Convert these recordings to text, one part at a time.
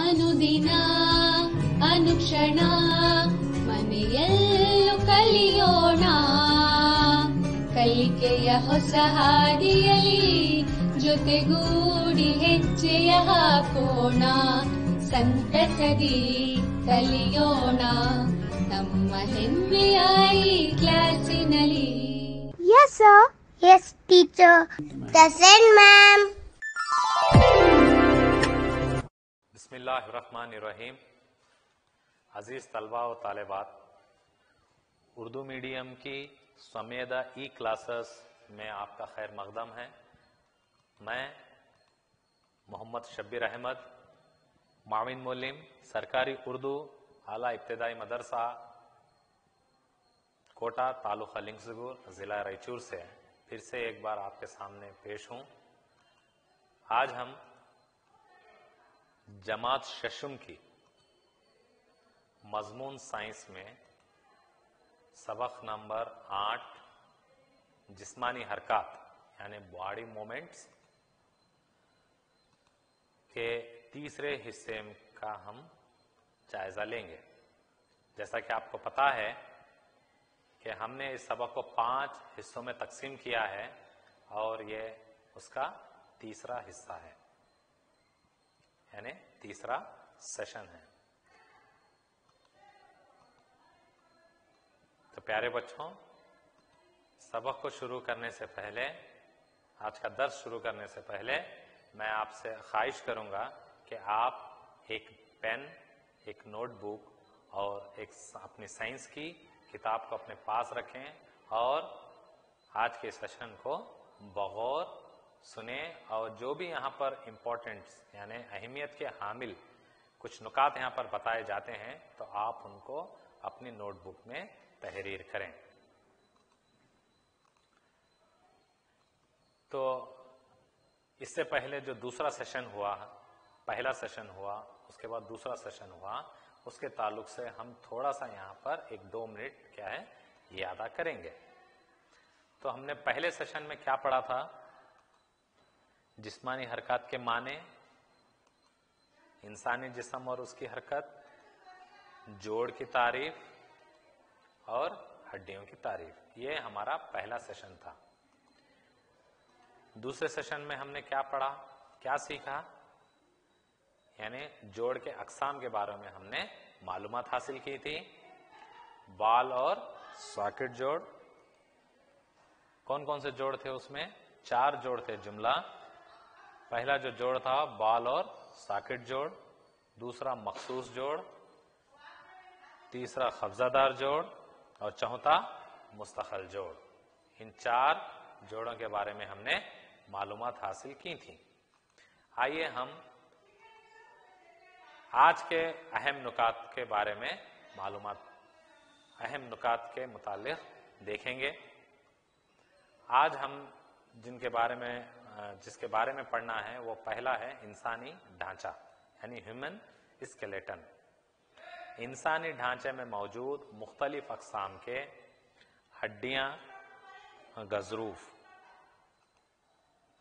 ಅನುದಿನ ಅನುಕ್ಷಣ ಮನೆಯಲ್ಲೂ ಕಲಿಯೋಣ ಕಲಿಕೆಯ ಹೊಸ ಹಾದಿಯಲ್ಲಿ ಜೊತೆಗೂಡಿ ಹೆಜ್ಜೆಯ ಹಾಕೋಣ ಸಂತಸದಿ ಕಲಿಯೋಣ ನಮ್ಮ ಹೆಮ್ಮೆಯ ಈ ಕ್ಲಾಸಿನಲ್ಲಿ. Yes sir. Yes teacher. Present ma'am. बिस्मिल्लाहिर्रहमानिर्रहीम. अजीज तलबा व तालिबात, उर्दू मीडियम की समेदा ई क्लासेस में आपका खैर मकदम है. मैं मोहम्मद शब्बीर अहमद, माविन मोलिम, सरकारी उर्दू आला इब्तदाई मदरसा कोटा, तालुका लिंगसुगुर, जिला रायचूर से फिर से एक बार आपके सामने पेश हूं. आज हम जमात शशुम की मजमून साइंस में सबक नंबर 8 जिस्मानी हरकत यानी बॉडी मूवमेंट्स के तीसरे हिस्से का हम जायजा लेंगे. जैसा कि आपको पता है कि हमने इस सबक को 5 हिस्सों में तकसीम किया है और ये उसका तीसरा हिस्सा है, यानी तीसरा सेशन है. तो प्यारे बच्चों, सबक को शुरू करने से पहले, आज का दर्स शुरू करने से पहले मैं आपसे ख्वाहिश करूंगा कि आप एक पेन, एक नोटबुक और एक अपनी साइंस की किताब को अपने पास रखें और आज के सेशन को बगौर सुने और जो भी यहाँ पर इम्पोर्टेंट यानी अहमियत के हामिल कुछ नुकात यहाँ पर बताए जाते हैं तो आप उनको अपनी नोटबुक में तहरीर करें. तो इससे पहले जो दूसरा सेशन हुआ, पहला सेशन हुआ, उसके बाद दूसरा सेशन हुआ, उसके ताल्लुक से हम थोड़ा सा यहाँ पर 1-2 मिनट क्या है यादा करेंगे. तो हमने पहले सेशन में क्या पढ़ा था? जिस्मानी हरकत के माने, इंसानी जिस्म और उसकी हरकत, जोड़ की तारीफ और हड्डियों की तारीफ. ये हमारा पहला सेशन था. दूसरे सेशन में हमने क्या पढ़ा, क्या सीखा? यानी जोड़ के अकसाम के बारे में हमने मालूमात हासिल की थी. बाल और सॉकेट जोड़. कौन कौन से जोड़ थे उसमें? 4 जोड़ थे जुमला. पहला जो जोड़ था बाल और सॉकेट जोड़, दूसरा मखसूस जोड़, तीसरा कब्जादार जोड़ और चौथा मुस्तकिल जोड़. इन 4 जोड़ों के बारे में हमने मालूमात हासिल की थी. आइए हम आज के अहम नुकात के बारे में मालूमात, अहम नुकात के मुतालिक देखेंगे. आज हम जिसके बारे में पढ़ना है वो पहला है इंसानी ढांचा यानी ह्यूमन स्केलेटन. इंसानी ढांचे में मौजूद मुख्तलिफ अक़साम के हड्डियां, गज़रूफ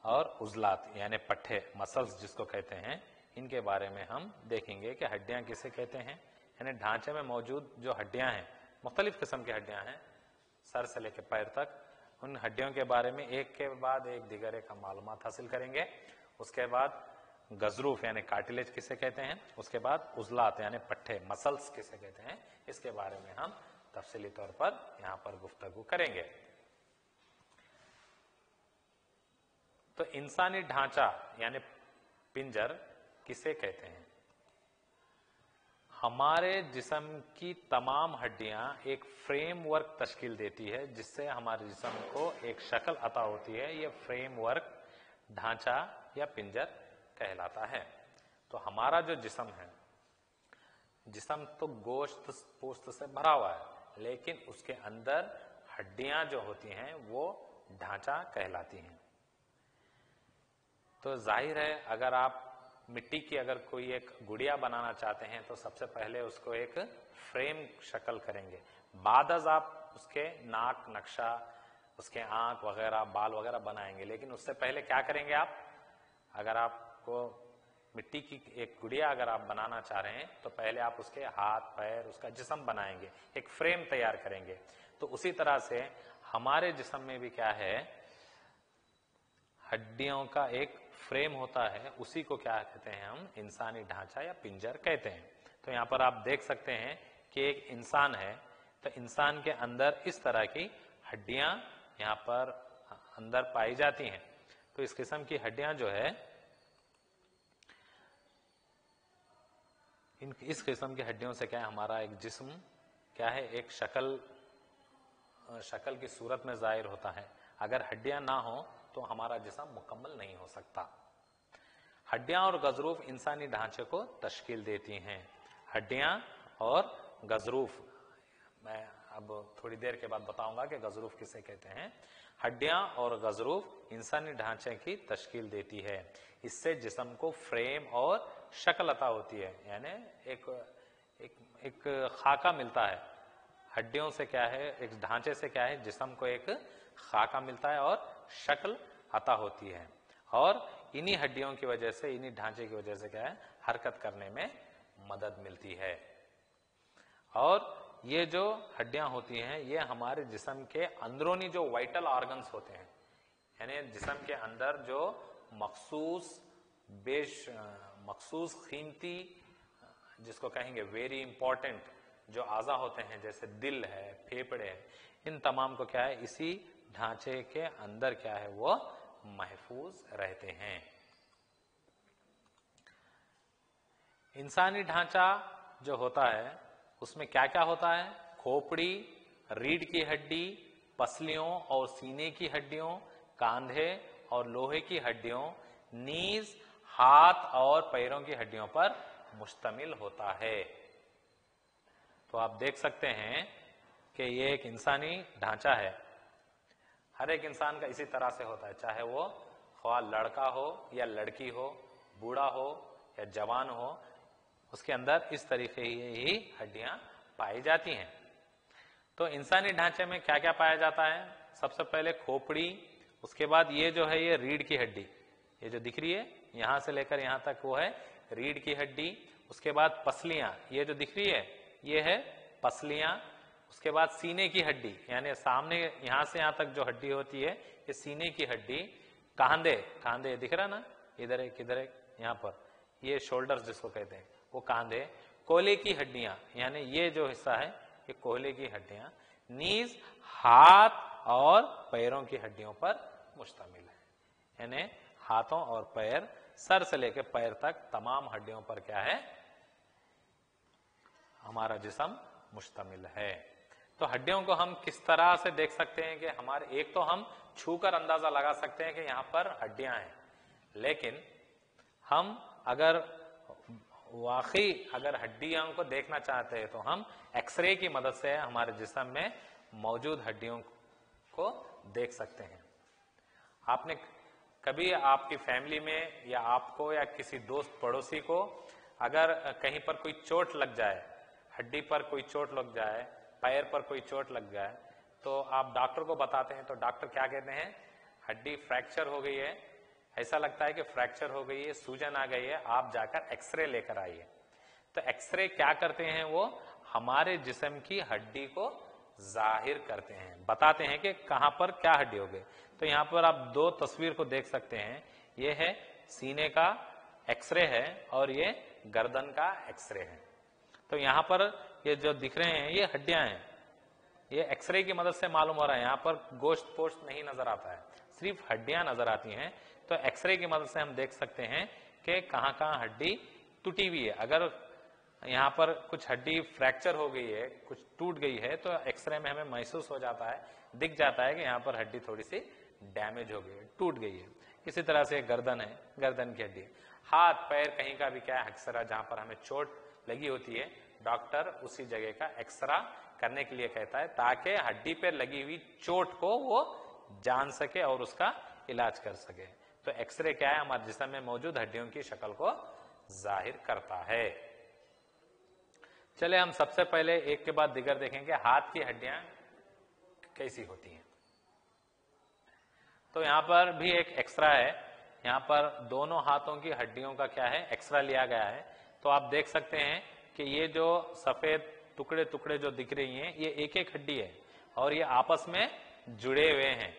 और उज़लात यानी पट्टे, मसल्स जिसको कहते हैं, इनके बारे में हम देखेंगे कि हड्डियां किसे कहते हैं. यानी ढांचे में मौजूद जो हड्डियां हैं, मुख्तलिफ किस्म की हड्डियां हैं, सर से लेकर पैर तक, उन हड्डियों के बारे में एक के बाद एक दिगर एक हम मालूमात हासिल करेंगे. उसके बाद गज़रूफ यानी कार्टिलेज किसे कहते हैं, उसके बाद उज़लात यानी पट्टे, मसल्स किसे कहते हैं, इसके बारे में हम तफसीली तौर पर यहां पर गुफ्तगू करेंगे. तो इंसानी ढांचा यानी पिंजर किसे कहते हैं? हमारे जिस्म की तमाम हड्डियां एक फ्रेमवर्क तश्कील देती है जिससे हमारे जिस्म को एक शक्ल अता होती है. यह फ्रेमवर्क ढांचा या पिंजर कहलाता है. तो हमारा जो जिस्म है, जिस्म तो गोश्त पोस्त से भरा हुआ है, लेकिन उसके अंदर हड्डियां जो होती हैं वो ढांचा कहलाती हैं. तो जाहिर है अगर आप मिट्टी की अगर कोई एक गुड़िया बनाना चाहते हैं तो सबसे पहले उसको एक फ्रेम शक्ल करेंगे. बाद आप उसके नाक नक्शा, उसके आंख वगैरह, बाल वगैरह बनाएंगे. लेकिन उससे पहले क्या करेंगे आप? अगर आपको मिट्टी की एक गुड़िया अगर आप बनाना चाह रहे हैं तो पहले आप उसके हाथ पैर उसका जिस्म बनाएंगे, एक फ्रेम तैयार करेंगे। तो उसी तरह से हमारे जिस्म में भी क्या है, हड्डियों का एक फ्रेम होता है, उसी को क्या कहते हैं हम, इंसानी ढांचा या पिंजर कहते हैं। तो यहाँ पर आप देख सकते हैं कि एक इंसान है, तो इंसान के अंदर इस तरह की हड्डियां यहाँ पर अंदर पाई जाती हैं। तो इस किस्म की हड्डियां जो है, इस किस्म की हड्डियों से क्या है, हमारा एक जिस्म क्या है, एक शक्ल की सूरत में जाहिर होता है। अगर हड्डियां ना हो तो हमारा जिस्म मुकम्मल नहीं हो सकता। हड्डियां और गजरूफ इंसानी ढांचे को तश्कील देती हैं। हड्डियां और गजरूफ, मैं अब थोड़ी देर के बाद बताऊंगा कि गजरूफ किसे कहते हैं। हड्डियां और गजरूफ इंसानी ढांचे की तश्कील देती है। इससे जिस्म को फ्रेम और शक्ल अता होती है, यानी एक खाका मिलता है। हड्डियों से क्या है, एक ढांचे से क्या है, जिस्म को एक खाका मिलता है और शक्ल अता होती है। और इन्हीं हड्डियों की वजह से, इन्हीं ढांचे की वजह से क्या है, हरकत करने में मदद मिलती है। और ये जो हड्डियां होती हैं, ये हमारे जिस्म के अंदरूनी जो वाइटल ऑर्गन्स होते हैं, यानी जिस्म के अंदर जो मखसूस कीमती, जिसको कहेंगे वेरी इंपॉर्टेंट जो आज़ा होते हैं, जैसे दिल है, फेफड़े है, इन तमाम को क्या है, इसी ढांचे के अंदर क्या है, वो महफूज रहते हैं। इंसानी ढांचा जो होता है उसमें क्या क्या होता है, खोपड़ी, रीढ़ की हड्डी, पसलियों और सीने की हड्डियों, कांधे और लोहे की हड्डियों, नीज, हाथ और पैरों की हड्डियों पर मुश्तमिल होता है। तो आप देख सकते हैं कि ये एक इंसानी ढांचा है। हर एक इंसान का इसी तरह से होता है, चाहे वो ख्वाह लड़का हो या लड़की हो, बूढ़ा हो या जवान हो, उसके अंदर इस तरीके ही हड्डियां पाई जाती हैं। तो इंसानी ढांचे में क्या क्या पाया जाता है, सबसे पहले खोपड़ी, उसके बाद ये जो है ये रीढ़ की हड्डी, ये जो दिख रही है यहां से लेकर यहां तक वो है रीढ़ की हड्डी। उसके बाद पसलियां, ये जो दिख रही है ये है पसलियां। उसके बाद सीने की हड्डी, यानी सामने यहां से यहां तक जो हड्डी होती है ये सीने की हड्डी। कांधे दिख रहा ना, इधर एक इधर एक, यहाँ पर ये शोल्डर्स जिसको कहते हैं वो कांधे। कोहले की हड्डियां, यानी ये जो हिस्सा है ये कोहले की हड्डियां। नीज, हाथ और पैरों की हड्डियों पर मुश्तमिल है, यानी हाथों और पैर, सर से लेकर पैर तक तमाम हड्डियों पर क्या है, हमारा जिस्म मुश्तमिल है। तो हड्डियों को हम किस तरह से देख सकते हैं कि हमारे, एक तो हम छूकर अंदाजा लगा सकते हैं कि यहां पर हड्डियां हैं, लेकिन हम अगर वाकई अगर हड्डियों को देखना चाहते हैं तो हम एक्सरे की मदद से हमारे जिस्म में मौजूद हड्डियों को देख सकते हैं। आपने कभी आपकी फैमिली में या आपको या किसी दोस्त पड़ोसी को अगर कहीं पर कोई चोट लग जाए, हड्डी पर कोई चोट लग जाए, पैर पर कोई चोट लग जाए, तो आप डॉक्टर को बताते हैं तो डॉक्टर क्या कहते हैं, हड्डी फ्रैक्चर हो गई है, ऐसा लगता है कि फ्रैक्चर हो गई है, सूजन आ गई है, आप जाकर एक्सरे लेकर आइए। तो एक्सरे क्या करते हैं, वो हमारे जिस्म की हड्डी को जाहिर करते हैं, बताते हैं कि कहां पर क्या हड्डी हो गई। तो यहां पर आप दो तस्वीर को देख सकते हैं, ये है सीने का एक्सरे है और ये गर्दन का एक्सरे है। तो यहां पर ये जो दिख रहे हैं ये हड्डियां हैं, ये एक्सरे की मदद से मालूम हो रहा है। यहां पर गोश्त पोश्त नहीं नजर आता है, सिर्फ हड्डियां नजर आती हैं। तो एक्सरे की मदद से हम देख सकते हैं कि कहां कहां हड्डी टूटी हुई है। अगर यहाँ पर कुछ हड्डी फ्रैक्चर हो गई है, कुछ टूट गई है, तो एक्सरे में हमें महसूस हो जाता है, दिख जाता है कि यहाँ पर हड्डी थोड़ी सी डैमेज हो गई है, टूट गई है। इसी तरह से गर्दन है, गर्दन की हड्डी, हाथ पैर कहीं का भी क्या है एक्सरा, जहां पर हमें चोट लगी होती है डॉक्टर उसी जगह का एक्सरा करने के लिए कहता है, ताकि हड्डी पे लगी हुई चोट को वो जान सके और उसका इलाज कर सके। तो एक्सरे क्या है, हमारे जिस्म में मौजूद हड्डियों की शक्ल को जाहिर करता है। चले हम सबसे पहले एक के बाद दिगर देखेंगे हाथ की हड्डियां कैसी होती हैं। तो यहां पर भी एक एक्सरा है, यहाँ पर दोनों हाथों की हड्डियों का क्या है, एक्सरा लिया गया है। तो आप देख सकते हैं कि ये जो सफेद टुकड़े टुकड़े जो दिख रही हैं, ये एक एक हड्डी है और ये आपस में जुड़े हुए हैं।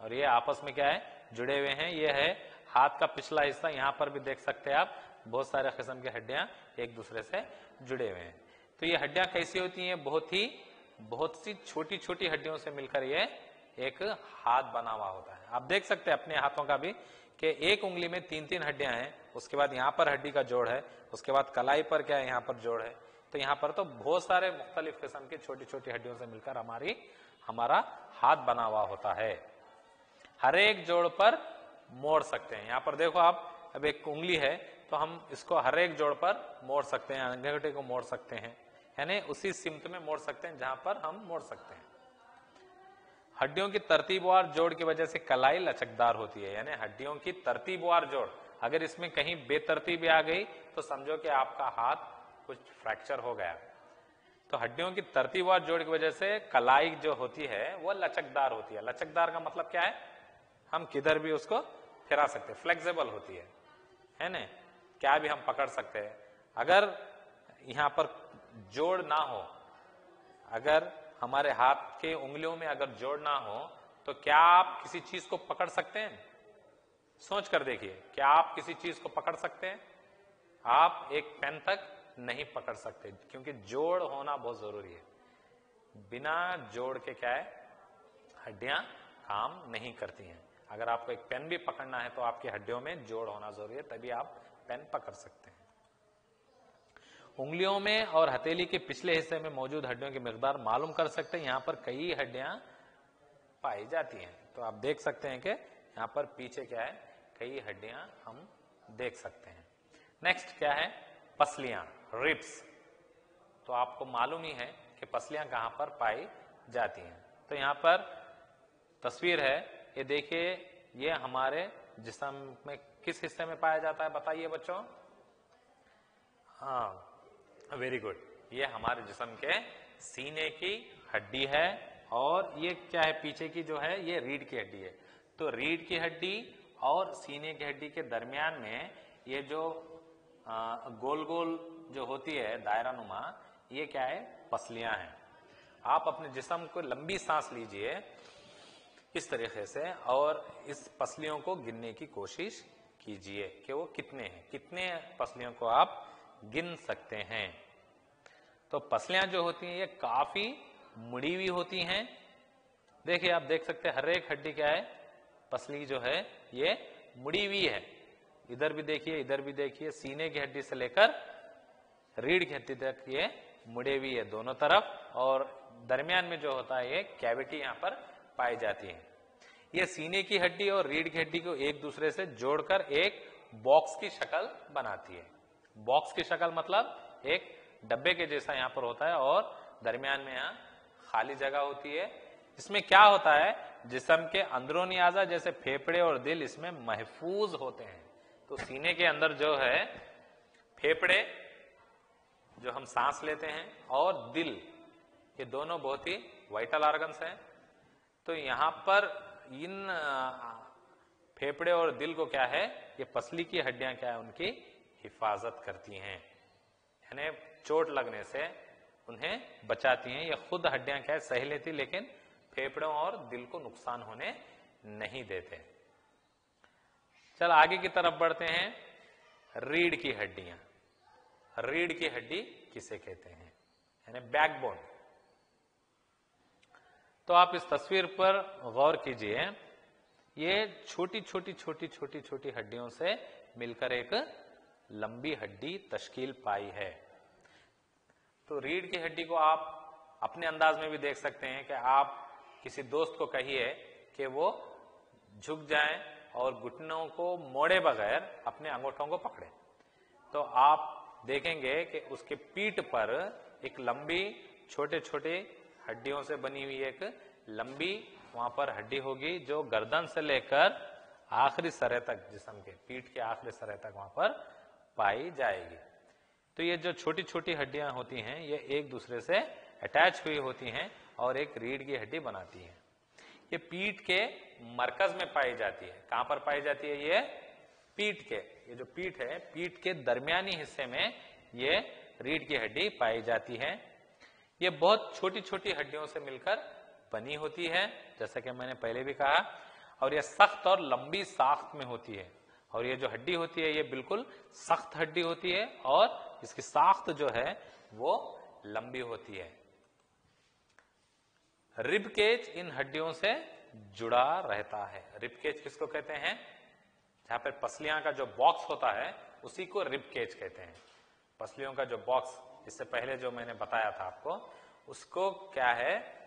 और ये आपस में क्या है, जुड़े हुए हैं। ये है हाथ का पिछला हिस्सा, यहाँ पर भी देख सकते हैं आप, बहुत सारे किस्म की हड्डियां एक दूसरे से जुड़े हुए हैं। तो ये हड्डियां कैसी होती हैं, बहुत सी छोटी छोटी हड्डियों से मिलकर ये एक हाथ बना हुआ होता है। आप देख सकते हैं अपने हाथों का भी कि एक उंगली में 3-3 हड्डियां हैं, उसके बाद यहाँ पर हड्डी का जोड़ है, उसके बाद कलाई पर क्या है, यहाँ पर जोड़ है। तो यहाँ पर तो बहुत सारे मुख्तलिफ किस्म की छोटी छोटी हड्डियों से मिलकर हमारा हाथ बना हुआ होता है। हर एक जोड़ पर मोड़ सकते हैं। यहाँ पर देखो आप, अब एक उंगली है तो हम इसको हर एक जोड़ पर मोड़ सकते हैं, अंगूठे को मोड़ सकते हैं, यानी उसी सिमत में मोड़ सकते हैं जहां पर हम मोड़ सकते हैं। हड्डियों की तरतीबवार जोड़ की वजह से कलाई लचकदार होती है, यानी हड्डियों की तरतीबवार जोड़ अगर इसमें कहीं बेतरतीबी आ गई तो समझो कि आपका हाथ कुछ फ्रैक्चर हो गया। तो हड्डियों की तरतीबवार जोड़ की वजह से कलाई जो होती है वो लचकदार होती है। लचकदार का मतलब क्या है, हम किधर भी उसको फिरा सकते हैं, फ्लेक्सिबल होती है ना, क्या भी हम पकड़ सकते हैं। अगर यहां पर जोड़ ना हो, अगर हमारे हाथ के उंगलियों में अगर जोड़ ना हो तो क्या आप किसी चीज को पकड़ सकते हैं? सोच कर देखिए, क्या आप किसी चीज को पकड़ सकते हैं? आप एक पेन तक नहीं पकड़ सकते, क्योंकि जोड़ होना बहुत जरूरी है। बिना जोड़ के क्या है, हड्डियां काम नहीं करती हैं। अगर आपको एक पेन भी पकड़ना है तो आपकी हड्डियों में जोड़ होना जरूरी है, तभी आप पेन पकड़ सकते हैं। उंगलियों में और हथेली के पिछले हिस्से में मौजूद हड्डियों की मिकदार मालूम कर सकते हैं। यहां पर कई हड्डियां पाई जाती हैं। तो आप देख सकते हैं कि यहां पर पीछे क्या है, कई हड्डियां हम देख सकते हैं। नेक्स्ट क्या है, पसलियां, रिब्स। तो आपको मालूम ही है कि पसलियां कहां पर पाई जाती हैं। तो यहां पर तस्वीर है, ये देखिए, ये हमारे जिस्म में किस हिस्से में पाया जाता है, बताइए बच्चों। हाँ, वेरी गुड, ये हमारे जिस्म के सीने की हड्डी है। और ये क्या है, पीछे की जो है ये रीढ़ की हड्डी है। तो रीढ़ की हड्डी और सीने की हड्डी के दरमियान में ये जो गोल गोल जो होती है दायरा नुमा, ये क्या है, पसलियां हैं। आप अपने जिस्म को लंबी सांस लीजिए इस तरीके से और इस पसलियों को गिनने की कोशिश कीजिए कि वो कितने हैं, कितने पसलियों को आप गिन सकते हैं। तो पसलियां जो होती हैं ये काफी मुड़ी हुई होती हैं। देखिए, आप देख सकते हैं हर एक हड्डी क्या है, पसली जो है ये मुड़ी हुई है। इधर भी देखिए, इधर भी देखिए, सीने की हड्डी से लेकर रीढ़ की हड्डी तक ये मुड़े हुई है दोनों तरफ। और दरमियान में जो होता है ये कैविटी यहाँ पर पाई जाती है। ये सीने की हड्डी और रीढ़ की हड्डी को एक दूसरे से जोड़कर एक बॉक्स की शक्ल बनाती है। बॉक्स की शक्ल मतलब एक डब्बे के जैसा यहाँ पर होता है और दरमियान में यहाँ खाली जगह होती है। इसमें क्या होता है, जिस्म के अंदरूनी आज़ा जैसे फेफड़े और दिल इसमें महफूज होते हैं। तो सीने के अंदर जो है फेफड़े जो हम सांस लेते हैं और दिल, ये दोनों बहुत ही वाइटल ऑर्गन्स हैं। तो यहाँ पर इन फेफड़े और दिल को क्या है, ये पसली की हड्डियां क्या है, उनकी हिफाजत करती हैं, यानी चोट लगने से उन्हें बचाती हैं। ये खुद हड्डियां क्या है, सह लेती, लेकिन फेफड़ों और दिल को नुकसान होने नहीं देते। चल आगे की तरफ बढ़ते हैं। रीढ़ की हड्डियां, रीढ़ की हड्डी किसे कहते हैं, यानी बैकबोन। तो आप इस तस्वीर पर गौर कीजिए, ये छोटी छोटी छोटी छोटी छोटी हड्डियों से मिलकर एक लंबी हड्डी तश्कील पाई है। तो रीढ़ की हड्डी को आप अपने अंदाज में भी देख सकते हैं कि आप किसी दोस्त को कहिए कि वो झुक जाए और घुटनों को मोड़े बगैर अपने अंगूठों को पकड़े, तो आप देखेंगे कि उसके पीठ पर एक लंबी छोटे छोटे हड्डियों से बनी हुई एक लंबी वहां पर हड्डी होगी, जो गर्दन से लेकर आखिरी सरे तक, जिस्म के पीठ के आखिरी सरे तक वहां पर पाई जाएगी। तो ये जो छोटी छोटी हड्डियां होती हैं ये एक दूसरे से अटैच हुई होती हैं और एक रीढ़ की हड्डी बनाती हैं। ये पीठ के मरकज में पाई जाती है। कहां पर पाई जाती है? ये पीठ के, ये जो पीठ है, पीठ के दरमियानी हिस्से में ये रीढ़ की हड्डी पाई जाती है। ये बहुत छोटी छोटी हड्डियों से मिलकर बनी होती है, जैसा कि मैंने पहले भी कहा, और ये सख्त और लंबी साख्त में होती है। और ये जो हड्डी होती है ये बिल्कुल सख्त हड्डी होती है और इसकी साख्त जो है वो लंबी होती है। रिब केज इन हड्डियों से जुड़ा रहता है। रिब केज किसको कहते हैं? जहां पर पसलियां का जो बॉक्स होता है उसी को रिब केज कहते हैं। पसलियों का जो बॉक्स, इससे पहले जो मैंने बताया था आपको, उसको क्या है,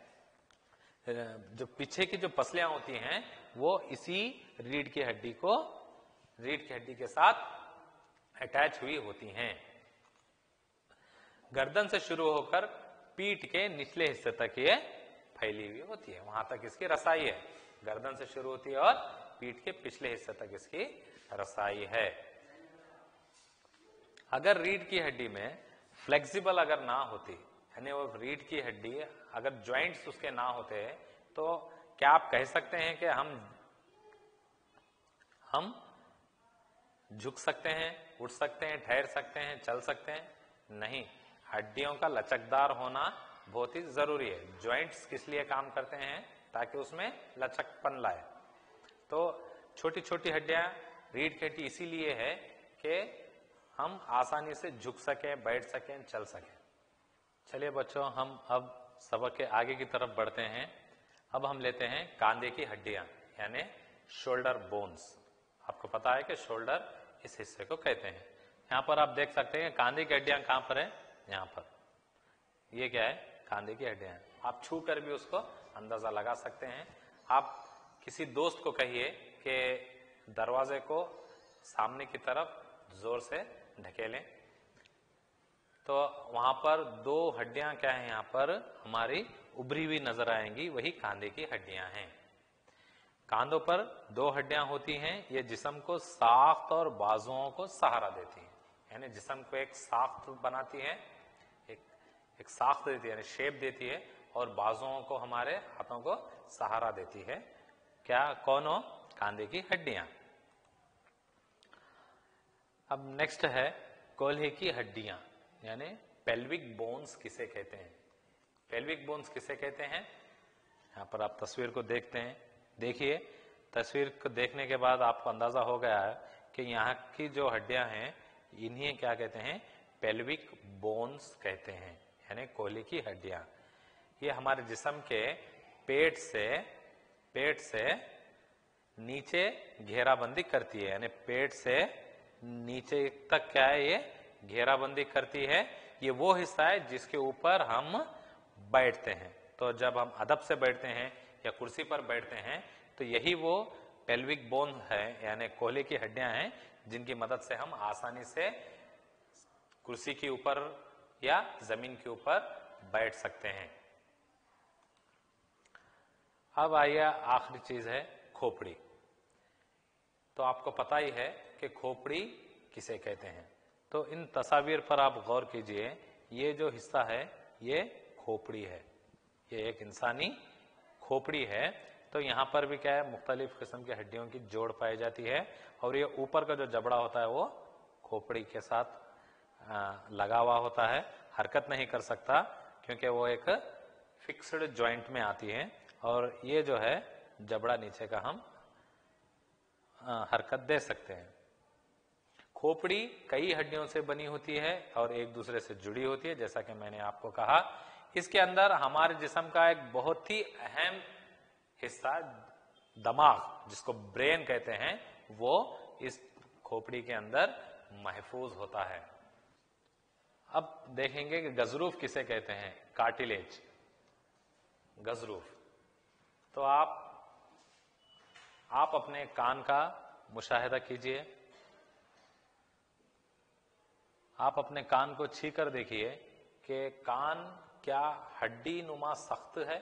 जो पीछे की जो पसलियां होती हैं वो इसी रीढ़ की हड्डी के साथ अटैच हुई होती हैं। गर्दन से शुरू होकर पीठ के निचले हिस्से तक ये फैली हुई होती है, वहां तक इसकी रसाई है। गर्दन से शुरू होती है और पीठ के पिछले हिस्से तक इसकी रसाई है। अगर रीढ़ की हड्डी में फ्लेक्सिबल अगर ना होती, यानी वो रीढ़ की हड्डी अगर जॉइंट्स उसके ना होते, तो क्या आप कह सकते हैं कि हम झुक सकते हैं, उठ सकते हैं, ठहर सकते हैं, चल सकते हैं? नहीं, हड्डियों का लचकदार होना बहुत ही जरूरी है। जॉइंट्स किस लिए काम करते हैं? ताकि उसमें लचकपन लाए। तो छोटी छोटी हड्डियां रीढ़ की हड्डी इसीलिए है कि हम आसानी से झुक सकें, बैठ सकें, चल सकें। चलिए बच्चों, हम अब सबक के आगे की तरफ बढ़ते हैं। अब हम लेते हैं कांधे की हड्डियां, यानी शोल्डर बोन्स। आपको पता है कि शोल्डर इस हिस्से को कहते हैं। यहां पर आप देख सकते हैं कांधे की हड्डियां कहां पर है? यहां पर। ये क्या है? कांधे की हड्डियां। आप छू कर भी उसको अंदाजा लगा सकते हैं। आप किसी दोस्त को कहिए कि दरवाजे को सामने की तरफ जोर से ढकेलें, तो वहां पर दो हड्डियां क्या है, यहां पर हमारी उभरी हुई नजर आएंगी, वही कांधे की हड्डियां हैं। कांधों पर दो हड्डियां होती हैं, ये जिस्म को साख्त और बाजुओं को सहारा देती हैं, यानी जिस्म को एक साख्त बनाती है, एक साख्त देती है, यानी शेप देती है, और बाजुओं को, हमारे हाथों को सहारा देती है। क्या? कौन हो? कांधे की हड्डियां। अब नेक्स्ट है कोल्हे की हड्डियां, यानी पेल्विक बोन्स किसे कहते हैं? पेल्विक बोन्स किसे कहते हैं? यहां पर आप तस्वीर को देखते हैं। देखिए, तस्वीर को देखने के बाद आपको अंदाजा हो गया है कि यहाँ की जो हड्डियां हैं इन्हें क्या कहते हैं? पेल्विक बोन्स कहते हैं, यानी कोल्हे की हड्डियां। ये हमारे जिस्म के पेट से नीचे घेराबंदी करती है, यानी पेट से नीचे तक क्या है, ये घेराबंदी करती है। ये वो हिस्सा है जिसके ऊपर हम बैठते हैं। तो जब हम अदब से बैठते हैं या कुर्सी पर बैठते हैं तो यही वो पेल्विक बोन है, यानी कोल्हे की हड्डियां हैं, जिनकी मदद से हम आसानी से कुर्सी के ऊपर या जमीन के ऊपर बैठ सकते हैं। अब आइए आखिरी चीज है खोपड़ी। तो आपको पता ही है कि खोपड़ी किसे कहते हैं। तो इन तस्वीर पर आप गौर कीजिए, ये जो हिस्सा है ये खोपड़ी है, ये एक इंसानी खोपड़ी है। तो यहाँ पर भी क्या है, मुख्तलिफ किस्म की हड्डियों की जोड़ पाई जाती है, और ये ऊपर का जो जबड़ा होता है वो खोपड़ी के साथ लगा हुआ होता है, हरकत नहीं कर सकता क्योंकि वो एक फिक्स्ड जॉइंट में आती है, और ये जो है जबड़ा नीचे का हम हरकत दे सकते हैं। खोपड़ी कई हड्डियों से बनी होती है और एक दूसरे से जुड़ी होती है, जैसा कि मैंने आपको कहा। इसके अंदर हमारे जिस्म का एक बहुत ही अहम हिस्सा दिमाग, जिसको ब्रेन कहते हैं, वो इस खोपड़ी के अंदर महफूज होता है। अब देखेंगे कि गजरूफ किसे कहते हैं, कार्टिलेज, गजरूफ। तो आप अपने कान का मुशाहिदा कीजिए, आप अपने कान को छू कर देखिए कि कान क्या हड्डी नुमा सख्त है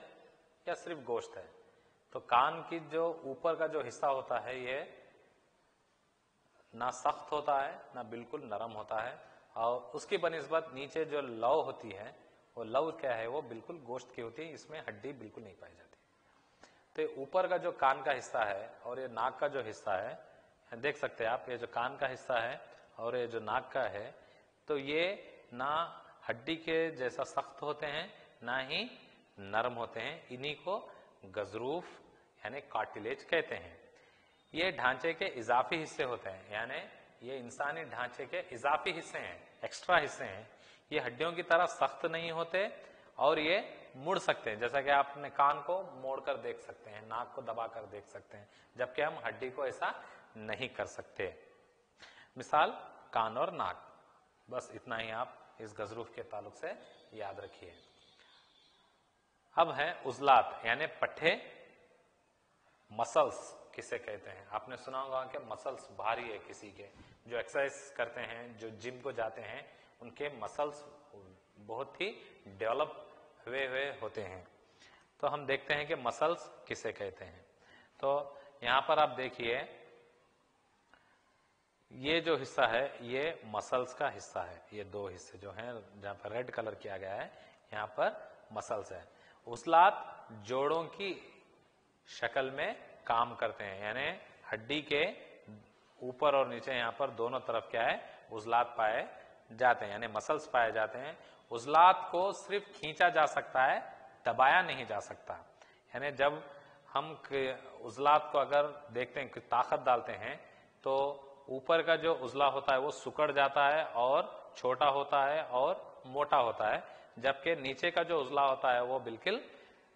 या सिर्फ गोश्त है। तो कान की जो ऊपर का जो हिस्सा होता है ये ना सख्त होता है ना बिल्कुल नरम होता है, और उसकी बनिस्बत नीचे जो लौ होती है वो लौ क्या है, वो बिल्कुल गोश्त की होती है, इसमें हड्डी बिल्कुल नहीं पाई जाती। तो ये ऊपर का जो कान का हिस्सा है और ये नाक का जो हिस्सा है, देख सकते हैं आप, ये जो कान का हिस्सा है और ये जो नाक का है, तो ये ना हड्डी के जैसा सख्त होते हैं ना ही नरम होते हैं। इन्हीं को गजरूफ यानी कार्टिलेज कहते हैं। ये ढांचे के इजाफी हिस्से होते हैं, यानी ये इंसानी ढांचे के इजाफी हिस्से हैं, एक्स्ट्रा हिस्से हैं। ये हड्डियों की तरह सख्त नहीं होते और ये मुड़ सकते हैं, जैसा कि आप अपने कान को मोड़कर देख सकते हैं, नाक को दबाकर देख सकते हैं, जबकि हम हड्डी को ऐसा नहीं कर सकते। मिसाल कान और नाक, बस इतना ही आप इस गजरूफ के ताल्लुक से याद रखिए। अब है उजलात यानी पट्टे, मसल्स किसे कहते हैं। आपने सुना होगा कि मसल्स भारी है किसी के, जो एक्सरसाइज करते हैं, जो जिम को जाते हैं, उनके मसल्स बहुत ही डेवलप हुए होते हैं। तो हम देखते हैं कि मसल्स किसे कहते हैं। तो यहां पर आप देखिए, ये जो हिस्सा है ये मसल्स का हिस्सा है। ये दो हिस्से जो हैं जहां पर रेड कलर किया गया है, यहां पर मसल्स है। उजलात जोड़ों की शक्ल में काम करते हैं, यानी हड्डी के ऊपर और नीचे यहां पर दोनों तरफ क्या है, उजलात पाए जाते हैं, यानी मसल्स पाए जाते हैं। उजलात को सिर्फ खींचा जा सकता है, दबाया नहीं जा सकता। यानी जब हम उजलात को अगर देखते हैं कि ताकत डालते हैं, तो ऊपर का जो उजला होता है वो सिकुड़ जाता है और छोटा होता है और मोटा होता है, जबकि नीचे का जो उजला होता है वो बिल्कुल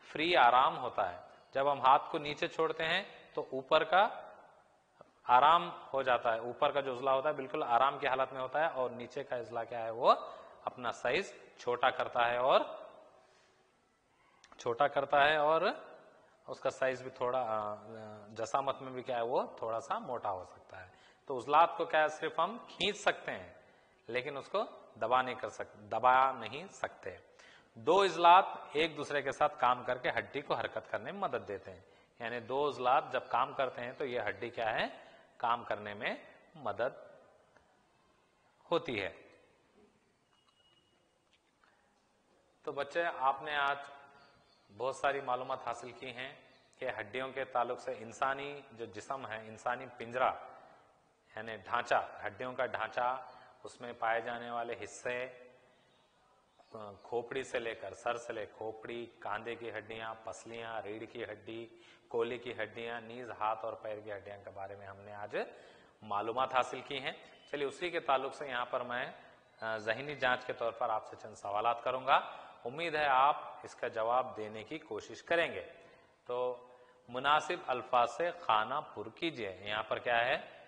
फ्री, आराम होता है। जब हम हाथ को नीचे छोड़ते हैं तो ऊपर का आराम हो जाता है, ऊपर का जो उजला होता है बिल्कुल आराम की हालत में होता है, और नीचे का उजला क्या है, वो अपना साइज छोटा करता है और उसका साइज भी थोड़ा जसामत में भी क्या है, वो थोड़ा सा मोटा हो सकता है। तो उजलात को क्या है, सिर्फ हम खींच सकते हैं लेकिन उसको दबा नहीं सकते। दो इजलात एक दूसरे के साथ काम करके हड्डी को हरकत करने में मदद देते हैं, यानी दो इजलात जब काम करते हैं तो ये हड्डी क्या है, काम करने में मदद होती है। तो बच्चे, आपने आज बहुत सारी मालूमात हासिल की हैं कि हड्डियों के ताल्लुक से इंसानी जो जिस्म है, इंसानी पिंजरा यानी ढांचा, हड्डियों का ढांचा, उसमें पाए जाने वाले हिस्से, खोपड़ी से लेकर सर से लेकर खोपड़ी, कांधे की हड्डियां, पसलियां, रीढ़ की हड्डी, कोली की हड्डियां, नीज, हाथ और पैर की हड्डियां के बारे में हमने आज मालूमात हासिल की हैं। चलिए, उसी के ताल्लुक से यहाँ पर मैं ज़हनी जांच के तौर पर आपसे चंद सवालात करूंगा। उम्मीद है आप इसका जवाब देने की कोशिश करेंगे। तो मुनासिब अल्फाज से खाना पुर कीजिए। यहाँ पर क्या है,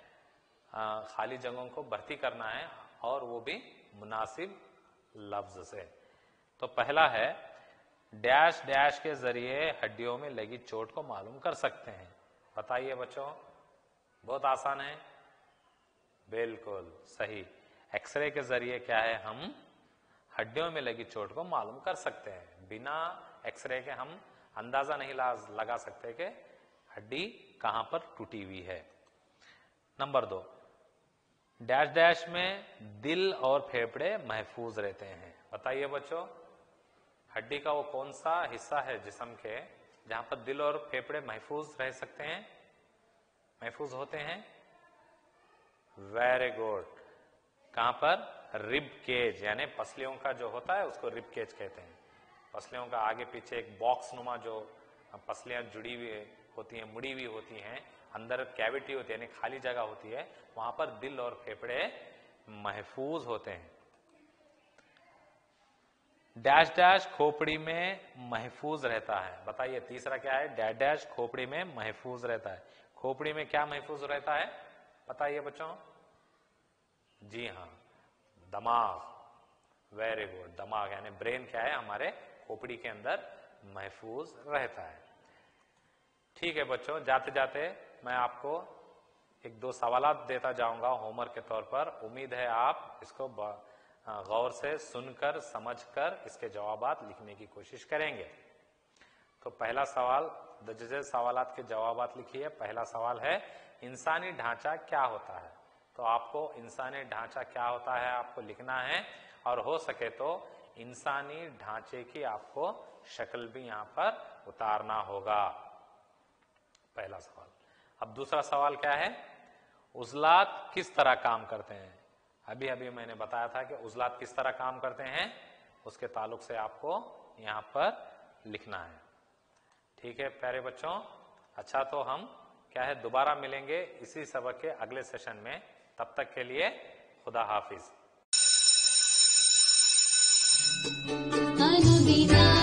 खाली जगहों को भर्ती करना है और वो भी मुनासिब लफ्ज से। तो पहला है, डैश डैश के जरिए हड्डियों में लगी चोट को मालूम कर सकते हैं। बताइए बच्चों, बहुत आसान है, बिल्कुल सही। एक्सरे के जरिए क्या है, हम हड्डियों में लगी चोट को मालूम कर सकते हैं। बिना एक्सरे के हम अंदाजा नहीं लगा सकते कि हड्डी कहां पर टूटी हुई है। नंबर 2, डैश डैश में दिल और फेफड़े महफूज रहते हैं। बताइए बच्चों, हड्डी का वो कौन सा हिस्सा है जिस्म के जहां पर दिल और फेफड़े महफूज रह सकते हैं, महफूज होते हैं? Very good. कहां पर? रिब केज, यानी पसलियों का जो होता है उसको रिब केज कहते हैं। पसलियों का आगे पीछे एक बॉक्स नुमा जो पसलियां जुड़ी हुई होती हैं, मुड़ी हुई होती हैं, अंदर कैविटी होती है यानी खाली जगह होती है, वहां पर दिल और फेफड़े महफूज होते हैं। डैश डैश खोपड़ी में महफूज रहता है। बताइए तीसरा क्या है, डैश डैश खोपड़ी में महफूज रहता है। खोपड़ी में क्या महफूज रहता है, बताइए बच्चों? जी हाँ, दिमाग। वेरी गुड, दिमाग यानी ब्रेन क्या है, हमारे खोपड़ी के अंदर महफूज रहता है। ठीक है बच्चों, जाते जाते मैं आपको एक दो सवालात देता जाऊंगा होमवर्क के तौर पर। उम्मीद है आप इसको गौर से सुनकर समझकर इसके जवाबात लिखने की कोशिश करेंगे। तो पहला सवाल, जैसे सवालात के जवाबात लिखिए। पहला सवाल है, इंसानी ढांचा क्या होता है? तो आपको इंसानी ढांचा क्या होता है आपको लिखना है, और हो सके तो इंसानी ढांचे की आपको शक्ल भी यहां पर उतारना होगा। पहला सवाल। अब दूसरा सवाल क्या है, उज़लात किस तरह काम करते हैं। अभी अभी मैंने बताया था कि उज़लात किस तरह काम करते हैं, उसके ताल्लुक से आपको यहां पर लिखना है। ठीक है प्यारे बच्चों, अच्छा तो हम क्या है दोबारा मिलेंगे इसी सबक के अगले सेशन में। तब तक के लिए खुदा हाफिज। अनुदिना